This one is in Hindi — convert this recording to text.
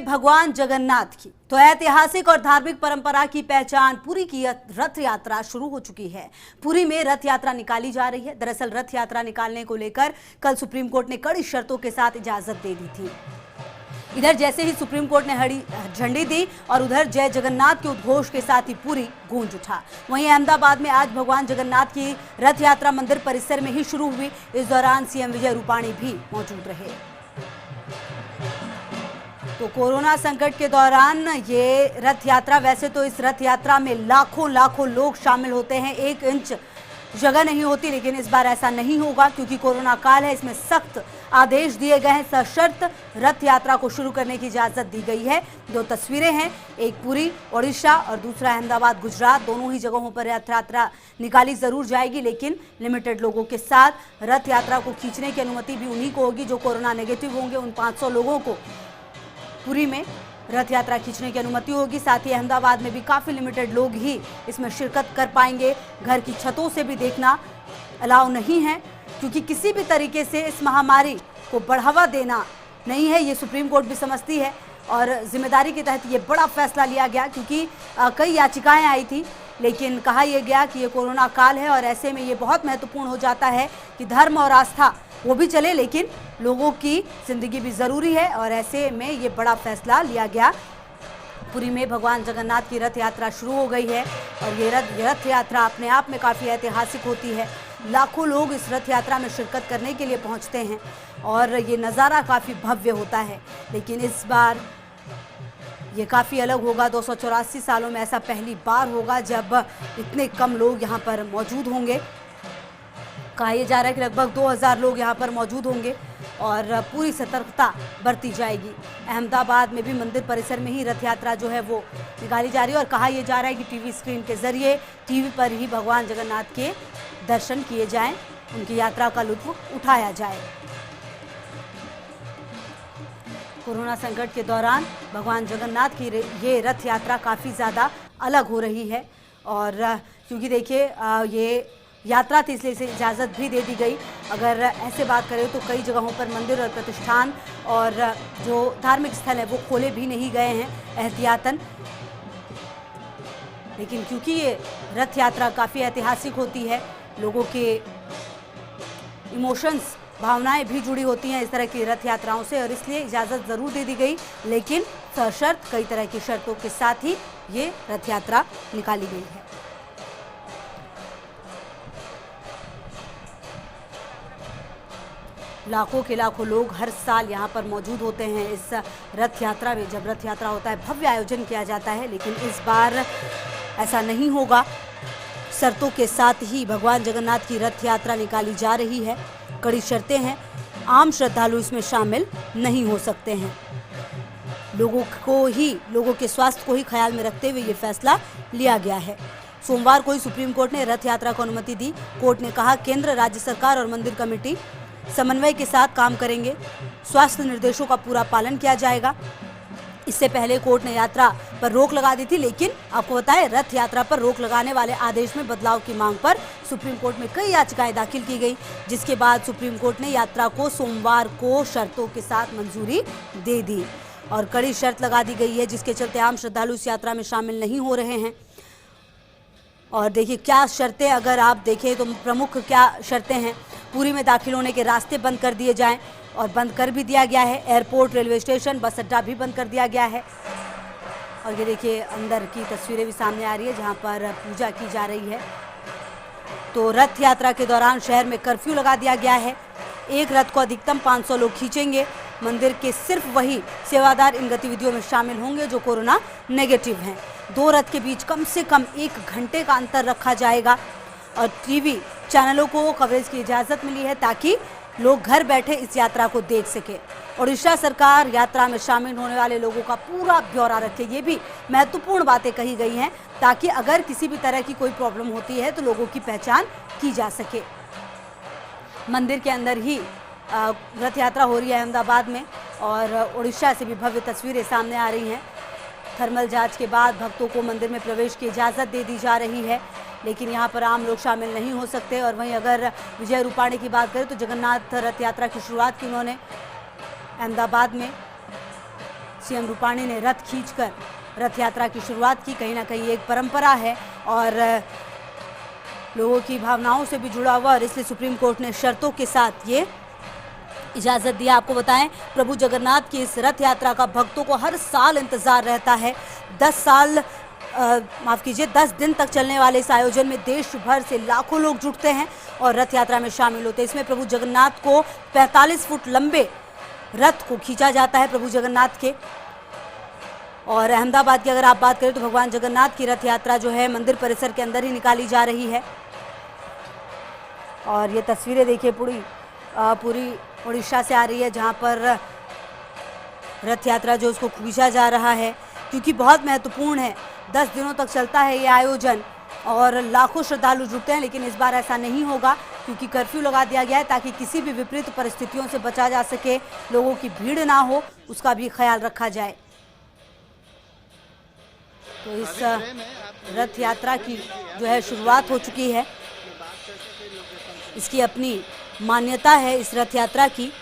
भगवान जगन्नाथ की तो ऐतिहासिक और धार्मिक परंपरा की पहचान पुरी की रथ यात्रा शुरू हो चुकी है। पुरी में रथ यात्रा निकाली जा रही है। दरअसल रथ यात्रा निकालने को लेकर कल सुप्रीम कोर्ट ने कड़ी शर्तों के साथ इजाजत दे दी थी। इधर जैसे ही सुप्रीम कोर्ट ने हरी झंडी दी और उधर जय जगन्नाथ के उद्घोष के साथ ही पूरी गूंज उठा। वहीं अहमदाबाद में आज भगवान जगन्नाथ की रथ यात्रा मंदिर परिसर में ही शुरू हुई। इस दौरान सीएम विजय रूपाणी भी मौजूद रहे। तो कोरोना संकट के दौरान ये रथ यात्रा, वैसे तो इस रथ यात्रा में लाखों लोग शामिल होते हैं, 1 इंच जगह नहीं होती, लेकिन इस बार ऐसा नहीं होगा क्योंकि कोरोना काल है। इसमें सख्त आदेश दिए गए हैं। सशर्त रथ यात्रा को शुरू करने की इजाजत दी गई है। 2 तस्वीरें हैं, एक पुरी ओडिशा और दूसरा अहमदाबाद गुजरात। दोनों ही जगहों पर रथ यात्रा निकाली जरूर जाएगी, लेकिन लिमिटेड लोगों के साथ रथ यात्रा को खींचने की अनुमति भी उन्हीं को होगी जो कोरोना नेगेटिव होंगे। उन 500 लोगों को पुरी में रथ यात्रा खींचने की अनुमति होगी। साथ ही अहमदाबाद में भी काफ़ी लिमिटेड लोग ही इसमें शिरकत कर पाएंगे। घर की छतों से भी देखना अलाउ नहीं है क्योंकि किसी भी तरीके से इस महामारी को बढ़ावा देना नहीं है, ये सुप्रीम कोर्ट भी समझती है और जिम्मेदारी के तहत ये बड़ा फैसला लिया गया क्योंकि कई याचिकाएं आई थी, लेकिन कहा यह गया कि ये कोरोना काल है और ऐसे में ये बहुत महत्वपूर्ण हो जाता है कि धर्म और आस्था वो भी चले, लेकिन लोगों की जिंदगी भी ज़रूरी है और ऐसे में ये बड़ा फैसला लिया गया। पुरी में भगवान जगन्नाथ की रथ यात्रा शुरू हो गई है और ये रथ यात्रा अपने आप में काफ़ी ऐतिहासिक होती है। लाखों लोग इस रथ यात्रा में शिरकत करने के लिए पहुंचते हैं और ये नज़ारा काफ़ी भव्य होता है, लेकिन इस बार ये काफ़ी अलग होगा। 284 सालों में ऐसा पहली बार होगा जब इतने कम लोग यहाँ पर मौजूद होंगे। कहा यह जा रहा है कि लगभग 2000 लोग यहाँ पर मौजूद होंगे और पूरी सतर्कता बरती जाएगी। अहमदाबाद में भी मंदिर परिसर में ही रथ यात्रा जो है वो निकाली जा रही है और कहा यह जा रहा है कि टीवी स्क्रीन के जरिए टीवी पर ही भगवान जगन्नाथ के दर्शन किए जाएं, उनकी यात्रा का लुत्फ उठाया जाए। कोरोना संकट के दौरान भगवान जगन्नाथ की ये रथ यात्रा काफ़ी ज़्यादा अलग हो रही है और क्योंकि देखिए ये यात्रा थी इसलिए इसे इजाज़त भी दे दी गई। अगर ऐसे बात करें तो कई जगहों पर मंदिर और प्रतिष्ठान और जो धार्मिक स्थल है वो खोले भी नहीं गए हैं एहतियातन, लेकिन क्योंकि ये रथ यात्रा काफ़ी ऐतिहासिक होती है, लोगों के इमोशंस, भावनाएं भी जुड़ी होती हैं इस तरह की रथ यात्राओं से और इसलिए इजाज़त ज़रूर दे दी गई, लेकिन सशर्त कई तरह की शर्तों के साथ ही ये रथ यात्रा निकाली गई है। लाखों के लाखों लोग हर साल यहाँ पर मौजूद होते हैं इस रथ यात्रा में। जब रथ यात्रा होता है भव्य आयोजन किया जाता है, लेकिन इस बार ऐसा नहीं होगा। शर्तों के साथ ही भगवान जगन्नाथ की रथ यात्रा निकाली जा रही है। कड़ी शर्तें हैं, आम श्रद्धालु इसमें शामिल नहीं हो सकते हैं। लोगों के स्वास्थ्य को ही ख्याल में रखते हुए ये फैसला लिया गया है। सोमवार को ही सुप्रीम कोर्ट ने रथ यात्रा को अनुमति दी। कोर्ट ने कहा केंद्र, राज्य सरकार और मंदिर कमेटी समन्वय के साथ काम करेंगे, स्वास्थ्य निर्देशों का पूरा पालन किया जाएगा। इससे पहले कोर्ट ने यात्रा पर रोक लगा दी थी, लेकिन आपको बताएं रथ यात्रा पर रोक लगाने वाले आदेश में बदलाव की मांग पर सुप्रीम कोर्ट में कई याचिकाएं दाखिल की गई, जिसके बाद सुप्रीम कोर्ट ने यात्रा को सोमवार को शर्तों के साथ मंजूरी दे दी और कड़ी शर्त लगा दी गई है, जिसके चलते आम श्रद्धालु इस यात्रा में शामिल नहीं हो रहे हैं। और देखिए क्या शर्तें, अगर आप देखें तो प्रमुख क्या शर्तें हैं। पुरी में दाखिल होने के रास्ते बंद कर दिए जाएं और बंद कर भी दिया गया है। एयरपोर्ट, रेलवे स्टेशन, बस अड्डा भी बंद कर दिया गया है। और ये देखिए अंदर की तस्वीरें भी सामने आ रही है जहां पर पूजा की जा रही है। तो रथ यात्रा के दौरान शहर में कर्फ्यू लगा दिया गया है। एक रथ को अधिकतम 500 लोग खींचेंगे। मंदिर के सिर्फ वही सेवादार इन गतिविधियों में शामिल होंगे जो कोरोना नेगेटिव हैं। 2 रथ के बीच कम से कम 1 घंटे का अंतर रखा जाएगा और टीवी चैनलों को कवरेज की इजाज़त मिली है ताकि लोग घर बैठे इस यात्रा को देख सके। ओडिशा सरकार यात्रा में शामिल होने वाले लोगों का पूरा ब्यौरा रखे, ये भी महत्वपूर्ण बातें कही गई हैं ताकि अगर किसी भी तरह की कोई प्रॉब्लम होती है तो लोगों की पहचान की जा सके। मंदिर के अंदर ही रथ यात्रा हो रही है अहमदाबाद में और ओडिशा से भी भव्य तस्वीरें सामने आ रही हैं। थर्मल जांच के बाद भक्तों को मंदिर में प्रवेश की इजाज़त दे दी जा रही है, लेकिन यहाँ पर आम लोग शामिल नहीं हो सकते। और वहीं अगर विजय रूपाणी की बात करें तो जगन्नाथ रथ यात्रा की शुरुआत की उन्होंने अहमदाबाद में सीएम रूपाणी ने रथ खींचकर रथ यात्रा की शुरुआत की। कहीं ना कहीं एक परंपरा है और लोगों की भावनाओं से भी जुड़ा हुआ, और इसलिए सुप्रीम कोर्ट ने शर्तों के साथ ये इजाज़त दिया। आपको बताएं, प्रभु जगन्नाथ की इस रथ यात्रा का भक्तों को हर साल इंतजार रहता है। 10 दिन तक चलने वाले इस आयोजन में देश भर से लाखों लोग जुटते हैं और रथ यात्रा में शामिल होते हैं। इसमें प्रभु जगन्नाथ को 45 फुट लंबे रथ को खींचा जाता है प्रभु जगन्नाथ के। और अहमदाबाद की अगर आप बात करें तो भगवान जगन्नाथ की रथ यात्रा जो है मंदिर परिसर के अंदर ही निकाली जा रही है। और ये तस्वीरें देखिए पूरी उड़ीसा से आ रही है, जहां पर रथ यात्रा जो उसको खींचा जा रहा है, क्योंकि बहुत महत्वपूर्ण है। 10 दिनों तक चलता है ये आयोजन और लाखों श्रद्धालु जुटते हैं, लेकिन इस बार ऐसा नहीं होगा क्योंकि कर्फ्यू लगा दिया गया है ताकि किसी भी विपरीत परिस्थितियों से बचा जा सके, लोगों की भीड़ ना हो, उसका भी ख्याल रखा जाए। तो इस रथ यात्रा की जो है शुरुआत हो चुकी है। इसकी अपनी मान्यता है इस रथ यात्रा की।